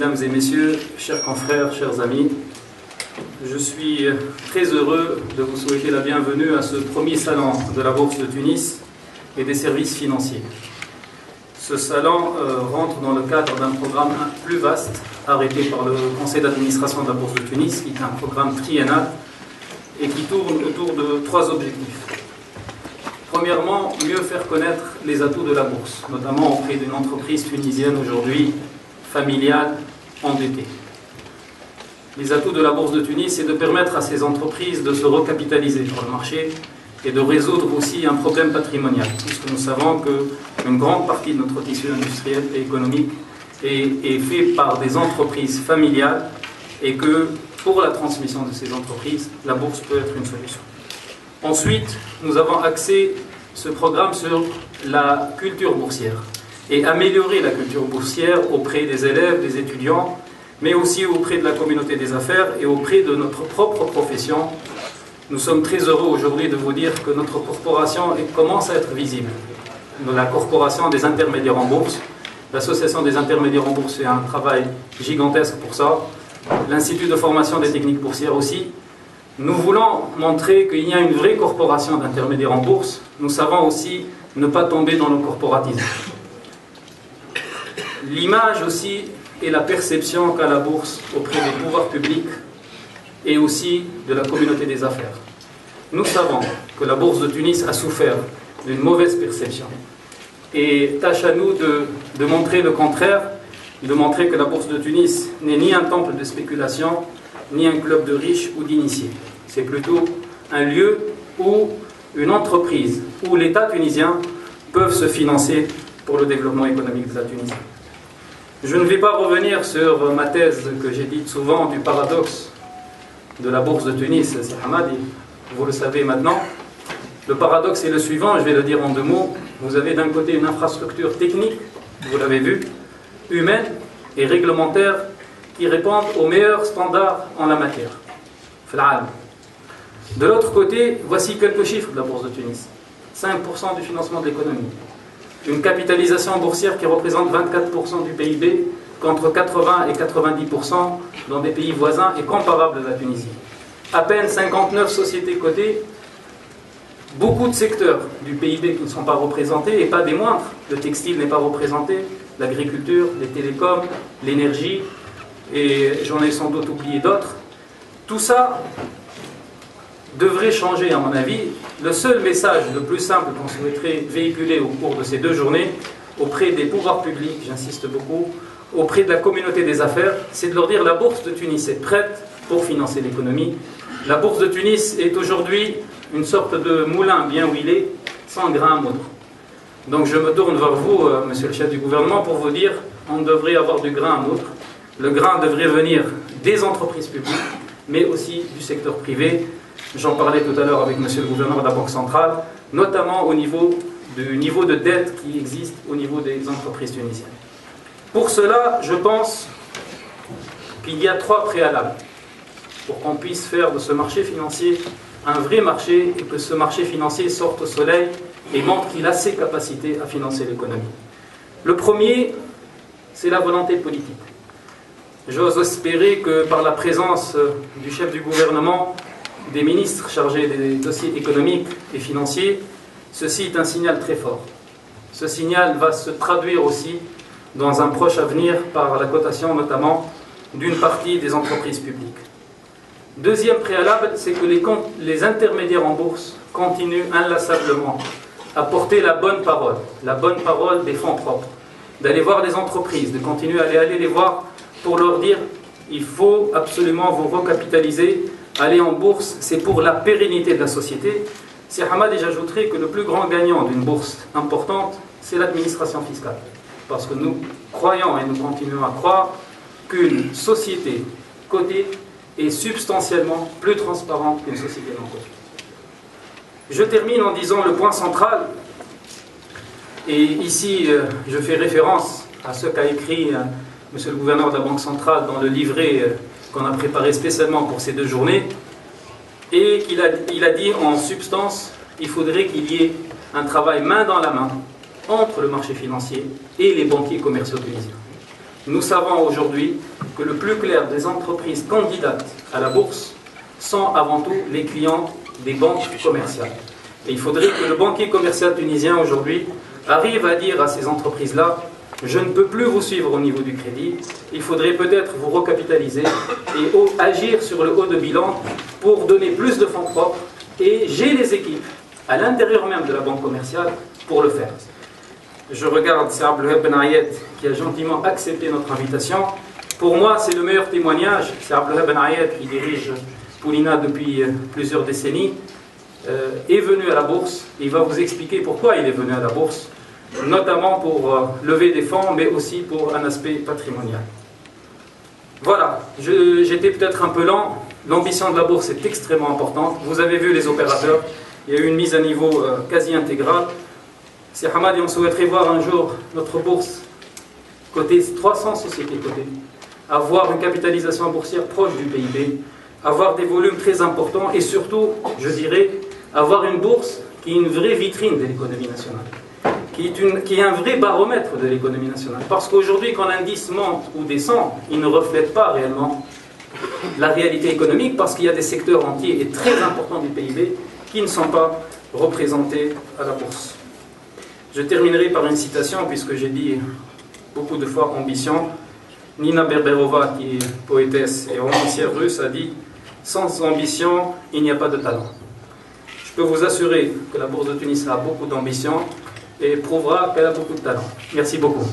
mesdames et messieurs, chers confrères, chers amis, je suis très heureux de vous souhaiter la bienvenue à ce premier salon de la Bourse de Tunis et des services financiers. Ce salon rentre dans le cadre d'un programme plus vaste arrêté par le conseil d'administration de la Bourse de Tunis, qui est un programme triennal et qui tourne autour de 3 objectifs. Premièrement, mieux faire connaître les atouts de la bourse, notamment auprès d'une entreprise tunisienne aujourd'hui familiale, endettée. Les atouts de la Bourse de Tunis, c'est de permettre à ces entreprises de se recapitaliser sur le marché et de résoudre aussi un problème patrimonial, puisque nous savons qu'une grande partie de notre tissu industriel et économique est fait par des entreprises familiales et que pour la transmission de ces entreprises, la bourse peut être une solution. Ensuite, nous avons axé ce programme sur la culture boursière et améliorer la culture boursière auprès des élèves, des étudiants, mais aussi auprès de la communauté des affaires et auprès de notre propre profession. Nous sommes très heureux aujourd'hui de vous dire que notre corporation commence à être visible. La corporation des intermédiaires en bourse, l'association des intermédiaires en bourse fait un travail gigantesque pour ça, l'Institut de formation des techniques boursières aussi. Nous voulons montrer qu'il y a une vraie corporation d'intermédiaires en bourse. Nous savons aussi ne pas tomber dans le corporatisme. L'image aussi et la perception qu'a la bourse auprès des pouvoirs publics et aussi de la communauté des affaires. Nous savons que la Bourse de Tunis a souffert d'une mauvaise perception. Et tâche à nous de montrer le contraire, de montrer que la Bourse de Tunis n'est ni un temple de spéculation, ni un club de riches ou d'initiés. C'est plutôt un lieu où une entreprise, où l'État tunisien peuvent se financer pour le développement économique de la Tunisie. Je ne vais pas revenir sur ma thèse que j'ai dite souvent du paradoxe de la Bourse de Tunis, c'est Hamadi, vous le savez maintenant. Le paradoxe est le suivant, je vais le dire en 2 mots. Vous avez d'un côté une infrastructure technique, vous l'avez vu, humaine et réglementaire, qui répondent aux meilleurs standards en la matière. De l'autre côté, voici quelques chiffres de la Bourse de Tunis. 5% du financement de l'économie. Une capitalisation boursière qui représente 24% du PIB, contre 80 et 90% dans des pays voisins et comparables à la Tunisie. À peine 59 sociétés cotées, beaucoup de secteurs du PIB qui ne sont pas représentés, et pas des moindres. Le textile n'est pas représenté, l'agriculture, les télécoms, l'énergie, et j'en ai sans doute oublié d'autres. Tout ça devrait changer à mon avis. Le seul message le plus simple qu'on souhaiterait véhiculer au cours de ces 2 journées, auprès des pouvoirs publics, j'insiste beaucoup, auprès de la communauté des affaires, c'est de leur dire la Bourse de Tunis est prête pour financer l'économie. La Bourse de Tunis est aujourd'hui une sorte de moulin bien huilé, sans grain à moudre. Donc je me tourne vers vous, monsieur le chef du gouvernement, pour vous dire on devrait avoir du grain à moudre. Le grain devrait venir des entreprises publiques, mais aussi du secteur privé. J'en parlais tout à l'heure avec monsieur le gouverneur de la Banque centrale, notamment au niveau de dette qui existe au niveau des entreprises tunisiennes. Pour cela, je pense qu'il y a 3 préalables pour qu'on puisse faire de ce marché financier un vrai marché et que ce marché financier sorte au soleil et montre qu'il a ses capacités à financer l'économie. Le premier, c'est la volonté politique. J'ose espérer que par la présence du chef du gouvernement, des ministres chargés des dossiers économiques et financiers, ceci est un signal très fort. Ce signal va se traduire aussi dans un proche avenir par la cotation notamment d'une partie des entreprises publiques. Deuxième préalable, c'est que les intermédiaires en bourse continuent inlassablement à porter la bonne parole des fonds propres, d'aller voir les entreprises, de continuer à aller les voir pour leur dire il faut absolument vous recapitaliser, aller en bourse, c'est pour la pérennité de la société. C'est Hamad, et j'ajouterai que le plus grand gagnant d'une bourse importante, c'est l'administration fiscale. Parce que nous croyons et nous continuons à croire qu'une société cotée est substantiellement plus transparente qu'une société non cotée. Je termine en disant le point central, et ici je fais référence à ce qu'a écrit monsieur le gouverneur de la Banque centrale dans le livret qu'on a préparé spécialement pour ces 2 journées, et il a dit en substance il faudrait qu'il y ait un travail main dans la main entre le marché financier et les banquiers commerciaux tunisiens. Nous savons aujourd'hui que le plus clair des entreprises candidates à la bourse sont avant tout les clients des banques commerciales. Et il faudrait que le banquier commercial tunisien aujourd'hui arrive à dire à ces entreprises-là: je ne peux plus vous suivre au niveau du crédit, il faudrait peut-être vous recapitaliser et agir sur le haut de bilan pour donner plus de fonds propres, et j'ai les équipes à l'intérieur même de la banque commerciale pour le faire. Je regarde c'est Abdelwahab Ben Ayed qui a gentiment accepté notre invitation. Pour moi, c'est le meilleur témoignage. C'est Abdelwahab Ben Ayed qui dirige Poulina depuis plusieurs décennies, est venu à la bourse. Il va vous expliquer pourquoi il est venu à la bourse, notamment pour lever des fonds, mais aussi pour un aspect patrimonial. Voilà, j'étais peut-être un peu lent. L'ambition de la bourse est extrêmement importante. Vous avez vu les opérateurs, il y a eu une mise à niveau quasi intégrale. C'est Hamad et on souhaiterait voir un jour notre bourse côté 300 sociétés cotées, avoir une capitalisation boursière proche du PIB, avoir des volumes très importants et surtout, je dirais, avoir une bourse qui est une vraie vitrine de l'économie nationale, qui est un vrai baromètre de l'économie nationale. Parce qu'aujourd'hui, quand l'indice monte ou descend, il ne reflète pas réellement la réalité économique, parce qu'il y a des secteurs entiers et très importants du PIB qui ne sont pas représentés à la bourse. Je terminerai par une citation, puisque j'ai dit beaucoup de fois ambition. Nina Berberova, qui est poétesse et romancière russe, a dit: sans ambition, il n'y a pas de talent. Je peux vous assurer que la bourse de Tunis a beaucoup d'ambition et prouvera qu'elle a beaucoup de talent. Merci beaucoup.